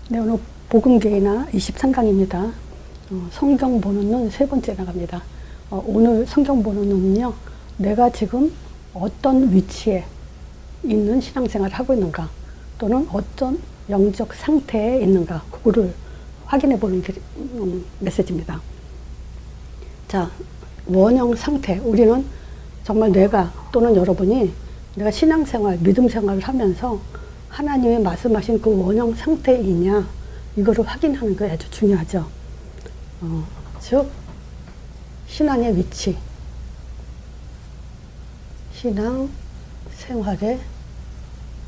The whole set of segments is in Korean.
네, 오늘 복음계나 23강입니다. 성경 보는은 세 번째 나갑니다. 오늘 성경 보는은요, 내가 지금 어떤 위치에 있는 신앙생활을 하고 있는가, 또는 어떤 영적 상태에 있는가, 그거를 확인해 보는 메시지입니다. 자, 원형 상태. 우리는 정말 내가 또는 여러분이 내가 신앙생활, 믿음생활을 하면서 하나님이 말씀하신 그 원형 상태에 있냐, 이거를 확인하는 게 아주 중요하죠. 즉, 신앙의 위치, 신앙생활의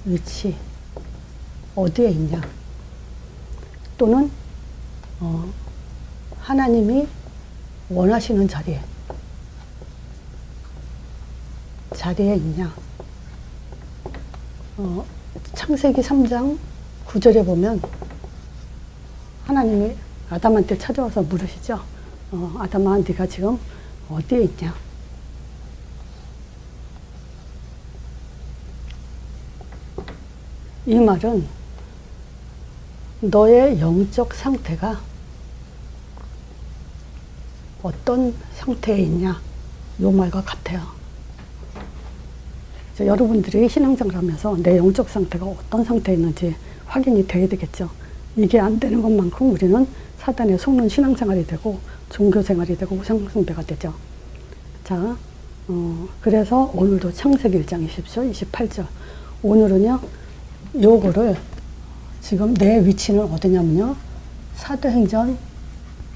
위치, 어디에 있냐, 또는 하나님이 원하시는 자리에 있냐. 창세기 3장 9절에 보면 하나님이 아담한테 찾아와서 물으시죠. 아담아, 네가 지금 어디에 있냐? 이 말은 너의 영적 상태가 어떤 상태에 있냐, 이 말과 같아요. 여러분들이 신앙생활을 하면서 내 영적 상태가 어떤 상태에 있는지 확인이 돼야 되겠죠. 이게 안 되는 것만큼 우리는 사단에 속는 신앙생활이 되고 종교생활이 되고 우상숭배가 되죠. 자, 그래서 오늘도 창세기 1장 20절, 28절. 오늘은요, 요거를 지금 내 위치는 어디냐면요, 사도행전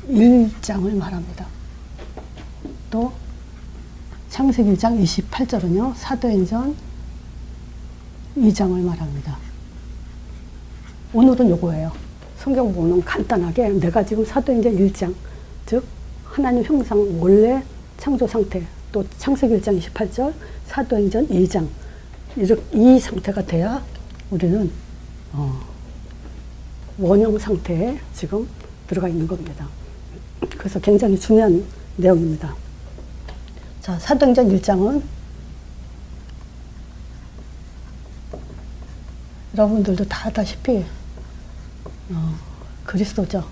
1장을 말합니다. 또 창세기 1장 28절은요, 사도행전 2장을 말합니다. 오늘은 요거예요. 성경 보면 간단하게 내가 지금 사도행전 1장, 즉 하나님 형상 원래 창조 상태, 또 창세기 1장 28절, 사도행전 2장, 이 상태가 돼야 우리는 원형 상태에 지금 들어가 있는 겁니다. 그래서 굉장히 중요한 내용입니다. 자, 사도행전 1장은 여러분들도 다 아다시피 그리스도죠.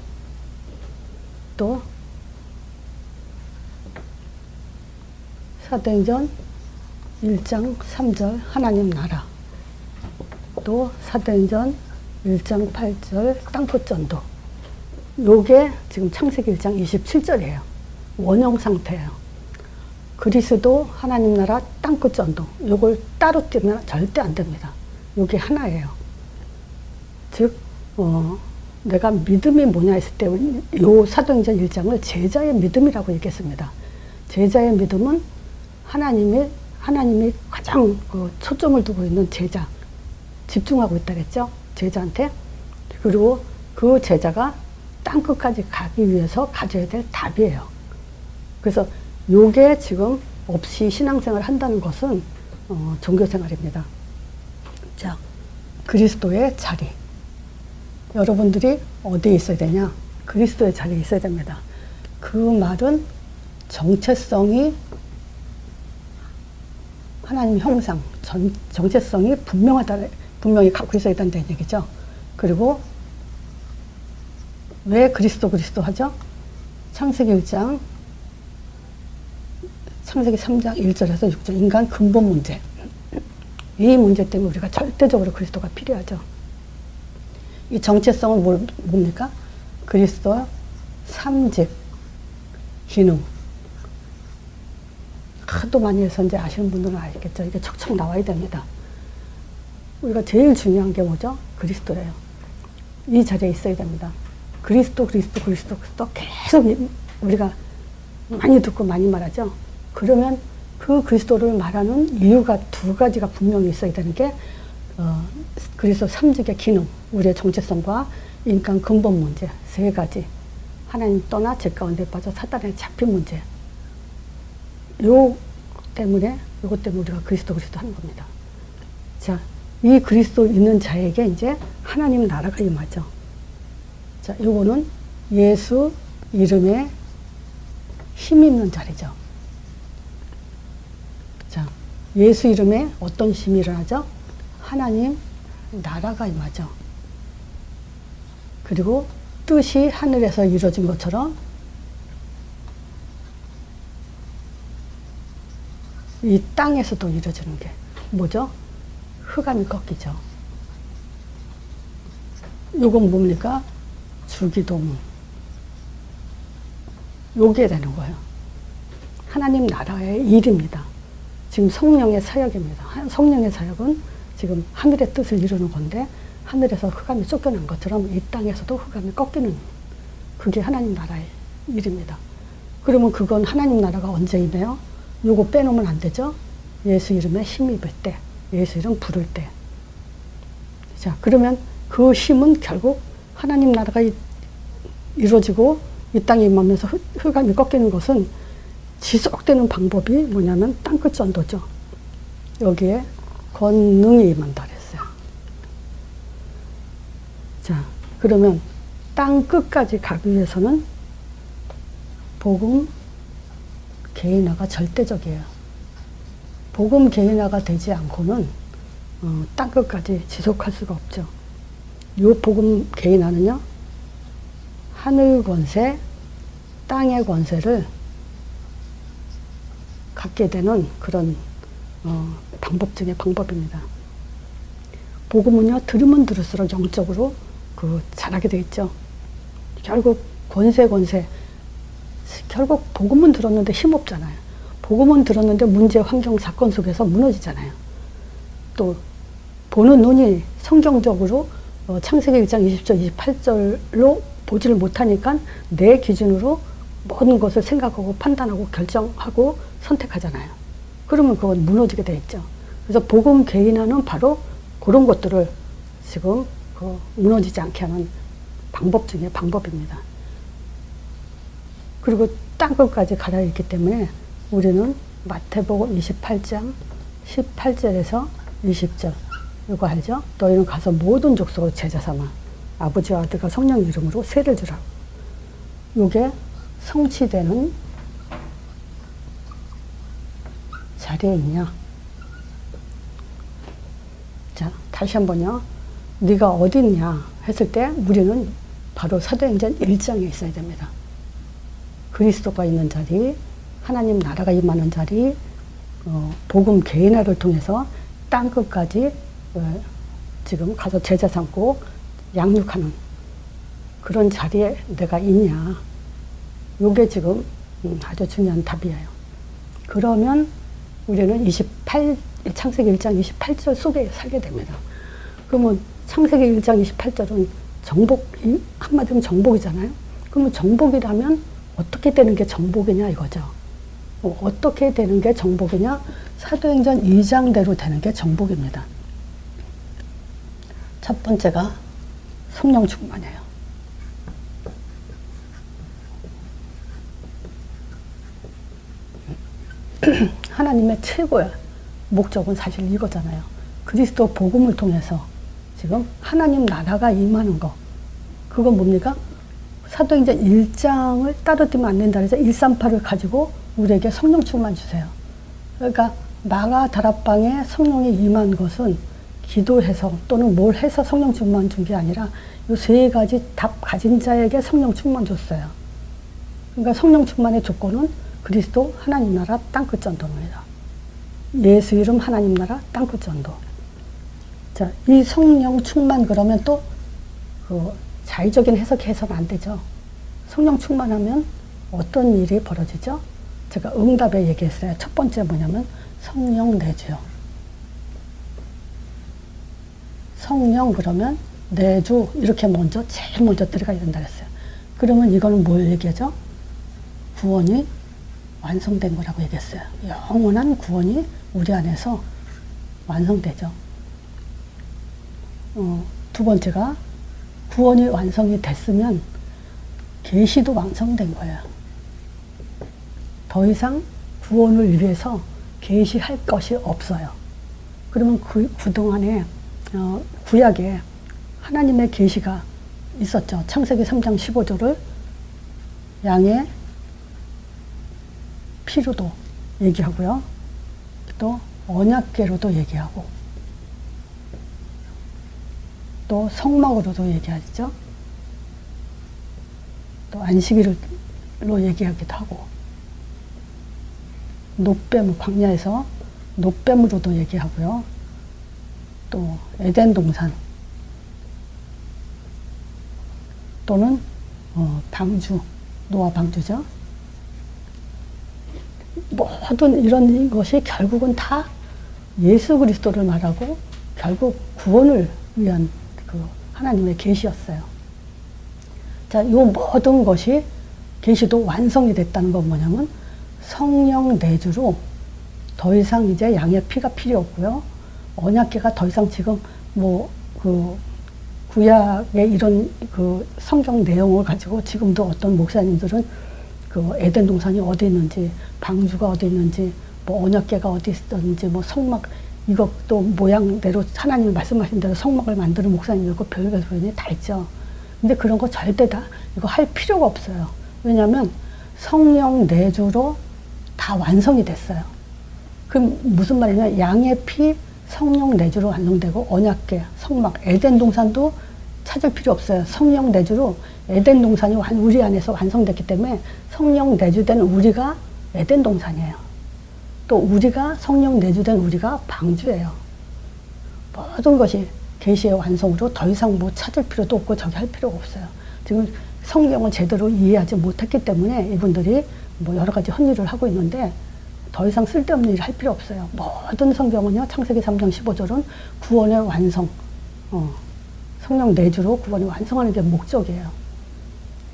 또 사도행전 1장 3절 하나님 나라, 또 사도행전 1장 8절 땅끝 전도, 요게 지금 창세기 1장 27절이에요. 원형 상태예요. 그리스도, 하나님 나라, 땅끝 전도, 요걸 따로 띄면 절대 안 됩니다. 요게 하나예요. 즉, 내가 믿음이 뭐냐 했을 때, 요 사도행전 1장을 제자의 믿음이라고 얘기했습니다. 제자의 믿음은 하나님이 가장 초점을 두고 있는 제자, 집중하고 있다 그랬죠? 제자한테. 그리고 그 제자가 땅끝까지 가기 위해서 가져야 될 답이에요. 그래서 요게 지금 없이 신앙생활을 한다는 것은 종교생활입니다. 자, 그리스도의 자리. 여러분들이 어디에 있어야 되냐? 그리스도의 자리에 있어야 됩니다. 그 말은 정체성이 하나님 형상, 정체성이 분명히 갖고 있어야 된다는 얘기죠. 그리고 왜 그리스도 하죠? 창세기 3장 1절에서 6절, 인간 근본 문제. 이 문제 때문에 우리가 절대적으로 그리스도가 필요하죠. 이 정체성은 뭡니까? 그리스도의 삼직, 기능. 하도 많이 해서 이제 아시는 분들은 알겠죠. 이게 척척 나와야 됩니다. 우리가 제일 중요한 게 뭐죠? 그리스도예요. 이 자리에 있어야 됩니다. 그리스도 계속 우리가 많이 듣고 많이 말하죠. 그러면 그 그리스도를 말하는 이유가 두 가지가 분명히 있어야 되는 게 그리스도 삼직의 기능, 우리의 정체성과 인간 근본 문제, 세 가지. 하나님 떠나 죄 가운데 빠져 사단에 잡힌 문제. 요것 때문에 우리가 그리스도 하는 겁니다. 자, 이 그리스도 있는 자에게 이제 하나님 나라가 임하죠. 자, 요거는 예수 이름에 힘 있는 자리죠. 자, 예수 이름에 어떤 힘이 일어나죠? 하나님 나라가 임하죠. 그리고 뜻이 하늘에서 이루어진 것처럼 이 땅에서도 이루어지는 게 뭐죠? 흑암이 꺾이죠. 요건 뭡니까? 주기도문. 요게 되는 거예요. 하나님 나라의 일입니다. 지금 성령의 사역입니다. 성령의 사역은 지금 하늘의 뜻을 이루는 건데 하늘에서 흑암이 쫓겨난 것처럼 이 땅에서도 흑암이 꺾이는 그게 하나님 나라의 일입니다. 그러면 그건 하나님 나라가 언제 임해요? 요거 빼놓으면 안 되죠. 예수 이름에 힘입을 때, 예수 이름 부를 때. 자, 그러면 그 힘은 결국 하나님 나라가 이루어지고 이 땅에 임하면서 흑암이 꺾이는 것은 지속되는 방법이 뭐냐면 땅끝 전도죠. 여기에 권능이 임한다 그랬어요. 자, 그러면 땅 끝까지 가기 위해서는 복음 개인화가 절대적이에요. 복음 개인화가 되지 않고는 땅 끝까지 지속할 수가 없죠. 요 복음 개인화는요, 하늘 권세, 땅의 권세를 갖게 되는 그런 방법 중의 방법입니다. 복음은요, 들으면 들을수록 영적으로 자라게 돼 있죠. 결국 권세 결국 복음은 들었는데 힘없잖아요. 복음은 들었는데 문제, 환경, 사건 속에서 무너지잖아요. 또 보는 눈이 성경적으로 창세기 1장 20절 28절로 보지를 못하니까 내 기준으로 모든 것을 생각하고 판단하고 결정하고 선택하잖아요. 그러면 그건 무너지게 돼 있죠. 그래서 복음 개인화는 바로 그런 것들을 지금 무너지지 않게 하는 방법 중에 방법입니다. 그리고 땅끝까지 가려 있기 때문에 우리는 마태복음 28장 18절에서 20절 이거 알죠? 너희는 가서 모든 족속을 제자 삼아 아버지와 아들과 성령 이름으로 세를 주라. 이게 성취되는 자리에 있냐? 자, 다시 한번요. 네가 어디 있냐 했을 때 우리는 바로 사도행전 1장에 있어야 됩니다. 그리스도가 있는 자리, 하나님 나라가 임하는 자리, 복음 개인화를 통해서 땅끝까지 지금 가서 제자 삼고 양육하는 그런 자리에 내가 있냐. 요게 지금 아주 중요한 답이에요. 그러면 우리는 창세기 1장 28절 속에 살게 됩니다. 그러면 창세기 1장 28절은 한마디로 정복이잖아요. 그러면 정복이라면 어떻게 되는 게 정복이냐 이거죠. 어떻게 되는 게 정복이냐? 사도행전 2장대로 되는 게 정복입니다. 첫 번째가 성령 충만이에요. 하나님의 최고의 목적은 사실 이거잖아요. 그리스도 복음을 통해서 지금 하나님 나라가 임하는 거. 그건 뭡니까? 사도행전 1장을 따로 뛰면 안 된다 그래서 138을 가지고 우리에게 성령 충만 주세요. 그러니까 마가 다락방에 성령이 임한 것은 기도해서 또는 뭘 해서 성령 충만 준 게 아니라 이 세 가지 답 가진 자에게 성령 충만 줬어요. 그러니까 성령 충만의 조건은 그리스도 하나님 나라 땅끝 전도입니다. 예수 이름 하나님 나라 땅끝 전도. 자, 이 성령 충만 그러면 또 자의적인 해석해서는 안 되죠. 성령 충만하면 어떤 일이 벌어지죠? 제가 응답에 얘기했어요. 첫 번째 뭐냐면 성령 내주요. 성령 그러면 내주 이렇게 제일 먼저 들어가야 된다 그랬어요. 그러면 이거는 뭘 얘기하죠? 구원이 완성된 거라고 얘기했어요. 영원한 구원이 우리 안에서 완성되죠. 두 번째가 구원이 완성이 됐으면 계시도 완성된 거예요. 더 이상 구원을 위해서 계시할 것이 없어요. 그러면 그동안에 구약에 하나님의 계시가 있었죠. 창세기 3장 15절을 양의 피로도 얘기하고요. 또 언약궤로도 얘기하고 또 성막으로도 얘기하죠. 또 안식일로 얘기하기도 하고, 노뱀, 광야에서 노뱀으로도 얘기하고요. 또 에덴 동산 또는 방주, 노아 방주죠. 모든 이런 것이 결국은 다 예수 그리스도를 말하고 결국 구원을 위한 그 하나님의 계시였어요. 자, 이 모든 것이 계시도 완성이 됐다는 건 뭐냐면 성령 내주로 더 이상 이제 양의 피가 필요 없고요. 언약궤가 더 이상 지금 그 구약의 이런 그 성경 내용을 가지고 지금도 어떤 목사님들은 그 에덴 동산이 어디 있는지, 방주가 어디 있는지, 언약궤가 어디 있었는지, 성막, 이것도 모양대로 하나님이 말씀하신 대로 성막을 만드는 목사님이 있고 별별 소리니 다 있죠. 근데 그런 거 절대 다 이거 할 필요가 없어요. 왜냐하면 성령 내주로 다 완성이 됐어요. 그럼 무슨 말이냐? 양의 피, 성령 내주로 완성되고 언약궤, 성막, 에덴 동산도 찾을 필요 없어요. 성령 내주로 에덴 동산이 우리 안에서 완성됐기 때문에 성령 내주된 우리가 에덴 동산이에요. 또 우리가 성령 내주된 우리가 방주예요. 모든 것이 계시의 완성으로 더 이상 찾을 필요도 없고 저기 할 필요가 없어요. 지금 성경을 제대로 이해하지 못했기 때문에 이분들이 여러 가지 헛일을 하고 있는데 더 이상 쓸데없는 일을 할 필요 없어요. 모든 성경은요, 창세기 3장 15절은 구원의 완성, 성령 내주로 구원을 완성하는 게 목적이에요.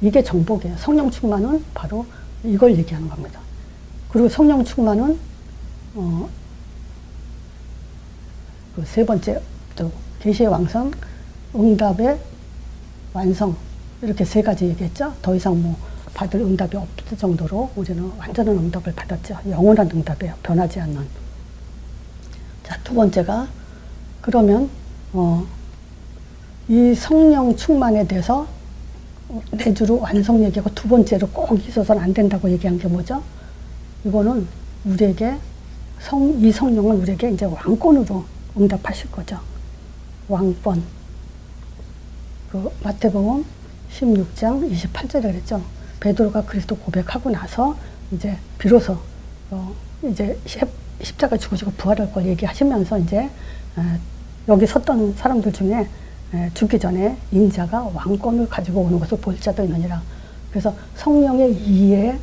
이게 정복이에요. 성령 충만은 바로 이걸 얘기하는 겁니다. 그리고 성령 충만은 그 세 번째, 계시의 완성, 응답의 완성, 이렇게 세 가지 얘기했죠. 더 이상 받을 응답이 없을 정도로 우리는 완전한 응답을 받았죠. 영원한 응답이에요. 변하지 않는. 자, 두 번째가 그러면 이 성령 충만에 대해서 내주로 완성 얘기하고 두 번째로 꼭 있어서는 안 된다고 얘기한 게 뭐죠? 이거는 우리에게 이 성령은 우리에게 이제 왕권으로 응답하실 거죠. 왕권. 그 마태복음 16장 28절에 그랬죠. 베드로가 그리스도 고백하고 나서 이제 비로소 이제 십자가 죽으시고 부활할 걸 얘기하시면서 이제 여기 섰던 사람들 중에 죽기 전에 인자가 왕권을 가지고 오는 것을 볼 자도 있느니라. 그래서 성령의 이해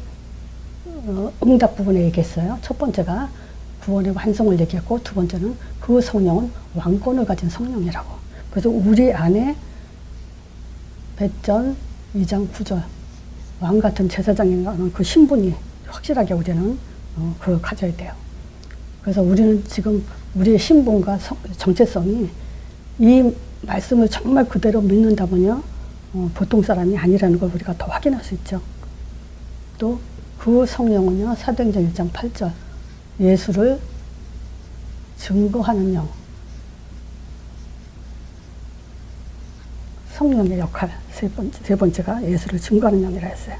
응답 부분에 얘기했어요. 첫 번째가 구원의 완성을 얘기했고 두 번째는 그 성령은 왕권을 가진 성령이라고. 그래서 우리 안에 베전 2장 9절 왕 같은 제사장이라는 그 신분이 확실하게 우리는 그걸 가져야 돼요. 그래서 우리는 지금 우리의 신분과 정체성이 이 말씀을 정말 그대로 믿는다면요, 보통 사람이 아니라는 걸 우리가 더 확인할 수 있죠. 또 그 성령은요, 사도행전 1장 8절 예수를 증거하는 영, 성령의 역할, 세 번째가 예수를 증거하는 영이라 했어요.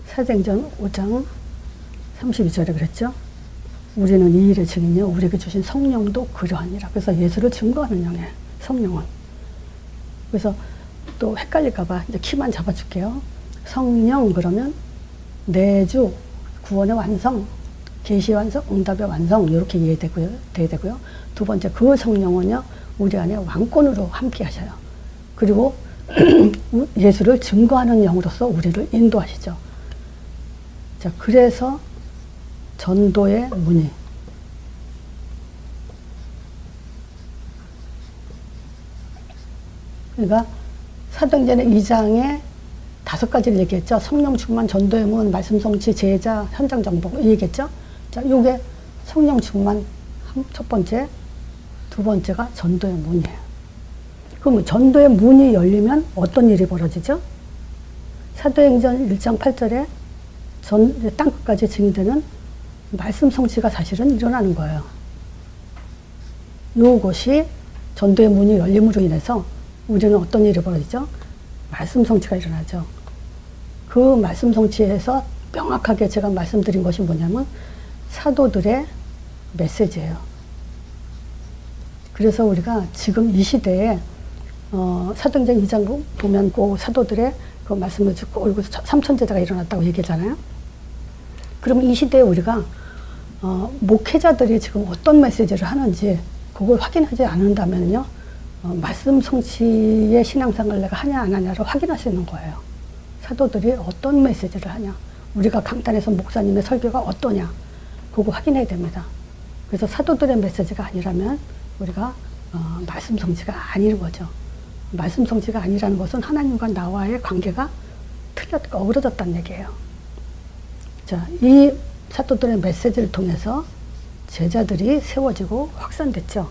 사도행전 5장 32절에 그랬죠. 우리는 이 일의 증인이요 우리에게 주신 성령도 그러하니라. 그래서 예수를 증거하는 영이에요, 성령은. 그래서 또 헷갈릴까봐 이제 키만 잡아줄게요. 성령 그러면 내주, 구원의 완성, 계시의 완성, 응답의 완성 이렇게 이해되고요. 두 번째 그 성령은요 우리 안에 왕권으로 함께 하셔요. 그리고 예수를 증거하는 영으로서 우리를 인도하시죠. 자, 그래서 전도의 문의. 그러니까 사도행전 2장에 5가지를 얘기했죠. 성령 충만, 전도의 문, 말씀 성취, 제자, 현장 정복 얘기했죠. 자, 요게 성령 충만 첫 번째, 두 번째가 전도의 문이에요. 그럼 전도의 문이 열리면 어떤 일이 벌어지죠? 사도행전 1장 8절에 땅끝까지 증인되는 말씀 성취가 사실은 일어나는 거예요. 이것이 전도의 문이 열림으로 인해서 우리는 어떤 일이 벌어지죠? 말씀 성취가 일어나죠. 그 말씀 성취에서 명확하게 제가 말씀드린 것이 뭐냐면 사도들의 메시지예요. 그래서 우리가 지금 이 시대에 사도행전 2장 보면 그 사도들의 그 말씀을 듣고 그리고 삼천제자가 일어났다고 얘기하잖아요. 그럼 이 시대에 우리가 목회자들이 지금 어떤 메시지를 하는지 그걸 확인하지 않는다면요, 말씀 성취의 신앙생활을 내가 하냐 안 하냐를 확인할 수 있는 거예요. 사도들이 어떤 메시지를 하냐, 우리가 강단에서 목사님의 설교가 어떠냐, 그거 확인해야 됩니다. 그래서 사도들의 메시지가 아니라면 우리가 말씀 성취가 아닌 거죠. 말씀 성취가 아니라는 것은 하나님과 나와의 관계가 어그러졌다는 얘기예요. 자, 이 사도들의 메시지를 통해서 제자들이 세워지고 확산됐죠.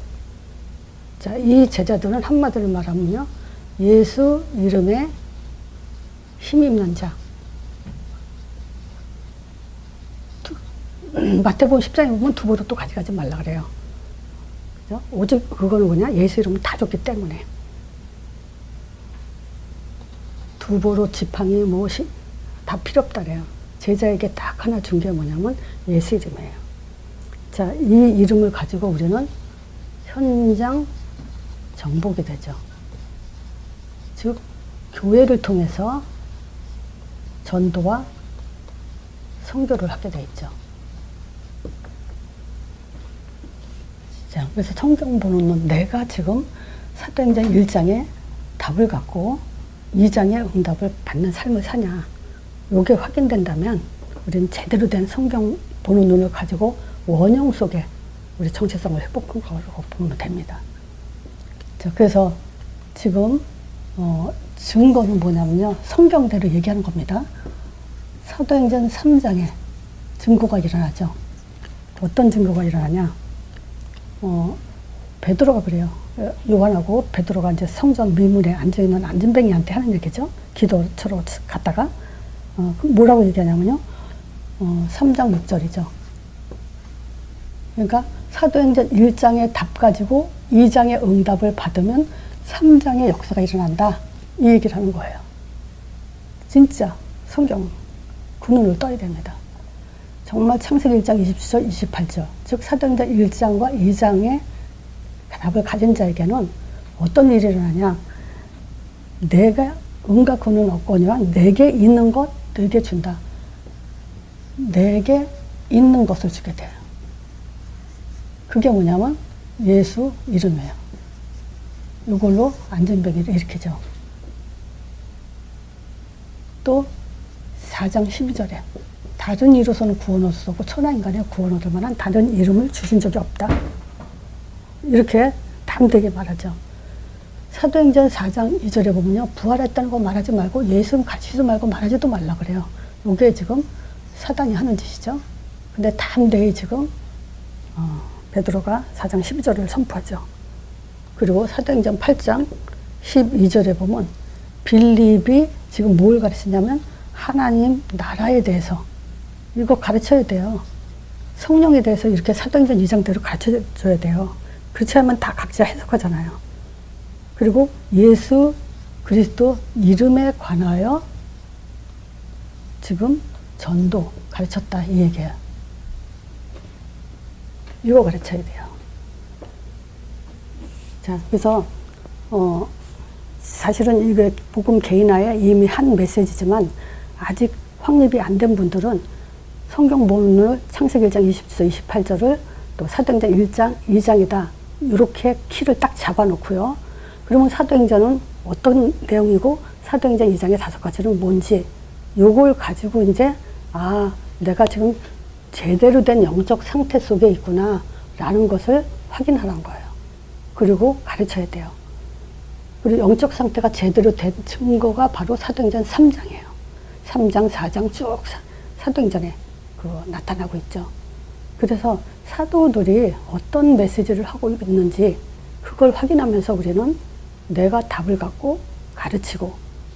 자, 이 제자들은 한마디로 말하면요, 예수 이름에 힘입는 자. 마태복음 10장에 보면 두보로 또 가져가지 말라 그래요. 그죠? 오직 그거는 뭐냐? 예수 이름은 다 줬기 때문에. 두보로 지팡이 무엇이 다 필요 없다 그래요. 제자에게 딱 하나 준 게 뭐냐면 예수 이름이에요. 자, 이 이름을 가지고 우리는 현장 정복이 되죠. 즉, 교회를 통해서 전도와 선교를 하게 돼 있죠. 자, 그래서 성경 보는 내가 지금 사도행전 1장에 답을 갖고 2장의 응답을 받는 삶을 사냐, 요게 확인된다면 우리는 제대로 된 성경 보는 눈을 가지고 원형 속에 우리 정체성을 회복한 거라고 보면 됩니다. 자, 그래서 지금 증거는 뭐냐면요, 성경대로 얘기하는 겁니다. 사도행전 3장에 증거가 일어나죠. 어떤 증거가 일어나냐? 베드로가 그래요. 요한하고 베드로가 이제 성전 미문에 앉아있는 안진뱅이한테 하는 얘기죠. 기도처럼 갔다가 뭐라고 얘기하냐면요, 3장 6절이죠. 그러니까 사도행전 1장의 답 가지고 2장의 응답을 받으면 3장의 역사가 일어난다, 이 얘기를 하는 거예요. 진짜 성경 그 눈을 떠야 됩니다. 정말 창세기 1장 27절 28절, 즉 사도행전 1장과 2장의 답을 가진 자에게는 어떤 일이 일어나냐, 내가 은과 금은 없거니와 내게 있는 것 너에게 준다. 내게 있는 것을 주게 돼요. 그게 뭐냐면 예수 이름이에요. 이걸로 안전뱅이를 일으키죠. 또 4장 12절에 다른 이로서는 구원 얻을 수 없고 천하인간의 구원 얻을 만한 다른 이름을 주신 적이 없다, 이렇게 담대게 말하죠. 사도행전 4장 2절에 보면요, 부활했다는 거 말하지 말고 예수는 가르치지도 말고 말하지도 말라 그래요. 이게 지금 사단이 하는 짓이죠. 근데 담대히 지금 베드로가 4장 12절을 선포하죠. 그리고 사도행전 8장 12절에 보면 빌립이 지금 뭘 가르치냐면 하나님 나라에 대해서 이거 가르쳐야 돼요. 성령에 대해서 이렇게 사도행전 2장대로 가르쳐줘야 돼요. 그렇지 않으면 다 각자 해석하잖아요. 그리고 예수 그리스도 이름에 관하여 지금 전도 가르쳤다, 이 얘기예요. 이거 가르쳐야 돼요. 자, 그래서 사실은 이게 복음 개인화에 이미 한 메시지지만 아직 확립이 안 된 분들은 성경 본문을 창세기 1장 20절 28절을 또 사도행전 1장 2장이다, 이렇게 키를 딱 잡아놓고요. 그러면 사도행전은 어떤 내용이고 사도행전 2장의 5가지는 뭔지, 요걸 가지고 이제 내가 지금 제대로 된 영적 상태 속에 있구나 라는 것을 확인하는 거예요. 그리고 가르쳐야 돼요. 그리고 영적 상태가 제대로 된 증거가 바로 사도행전 3장이에요. 3장, 4장 쭉 사도행전에 나타나고 있죠. 그래서 사도들이 어떤 메시지를 하고 있는지 그걸 확인하면서 우리는 내가 답을 갖고 가르치고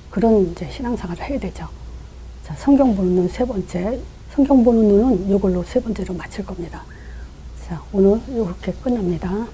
그런 이제 신앙생활을 해야 되죠. 자, 성경 보는 눈 세 번째, 성경 보는 눈은 이걸로 세 번째로 마칠 겁니다. 자, 오늘 이렇게 끝납니다.